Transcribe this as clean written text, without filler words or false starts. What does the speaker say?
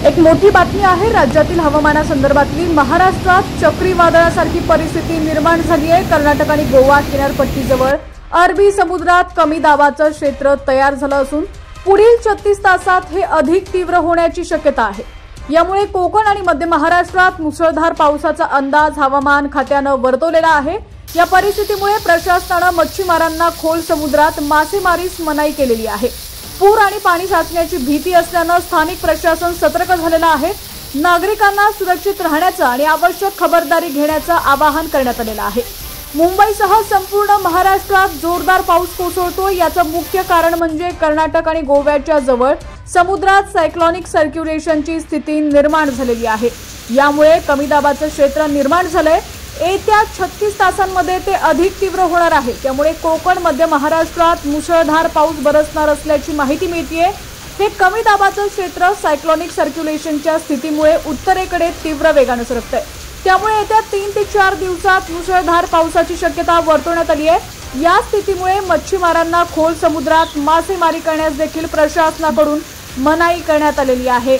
एक मोठी बातमी आहे राज्यातील हवामानासंदर्भातली। महाराष्ट्रात चक्रीवादळासारखी परिस्थिती निर्माण झाली आहे। कर्नाटक आणि गोवा किनारपट्टीजवळ अरबी समुद्रात कमी दाबाचं क्षेत्र तयार झालं असून पुढील 36 तासात हे अधिक तीव्र होण्याची शक्यता आहे। यामुळे कोकण आणि मध्य महाराष्ट्रात मुसळधार पावसाचा अंदाज हवामान खात्यानं वर्तवलेला आहे। या परिस्थितीमुळे प्रशासनानं मच्छीमारांना खोल समुद्रात मासेमारीस मनाई केलेली आहे। पूर आणि पाणी साचण्याची भीती असल्यानं स्थानिक प्रशासन सतर्क झालेलं आहे। नागरिकांना सुरक्षित राहण्याचं आणि आवश्यक खबरदारी घेण्याचं आवाहन करण्यात आलेलं आहे। मुंबईसह संपूर्ण महाराष्ट्रात जोरदार पाऊस कोसळतो। याचं मुख्य कारण म्हणजे कर्नाटक आणि गोव्याच्या जवळ समुद्रात सायक्लॉनिक सर्क्युलेशनची स्थिती निर्माण झालेली आहे। यामुळे कमी दाबाचं क्षेत्र निर्माण झालंय। येत्या 36 तासांमध्ये ते अधिक तीव्र होणार आहे। त्यामुळे कोकण मध्य महाराष्ट्रात मुसळधार पाऊस बरसणार असल्याची माहिती मिळतेय। हे कमी दाबाचं क्षेत्र सायक्लॉनिक सर्क्युलेशनच्या स्थितीमुळे उत्तरेकडे तीव्र वेगाने सरकतंय। त्यामुळे येत्या 3 ते 4 दिवसात मुसळधार पावसाची शक्यता वर्तवण्यात आली आहे। या स्थितीमुळे मच्छीमारांना खोल समुद्रात मासेमारी करण्यास देखील प्रशासनाकडून मनाई करण्यात आलेली आहे।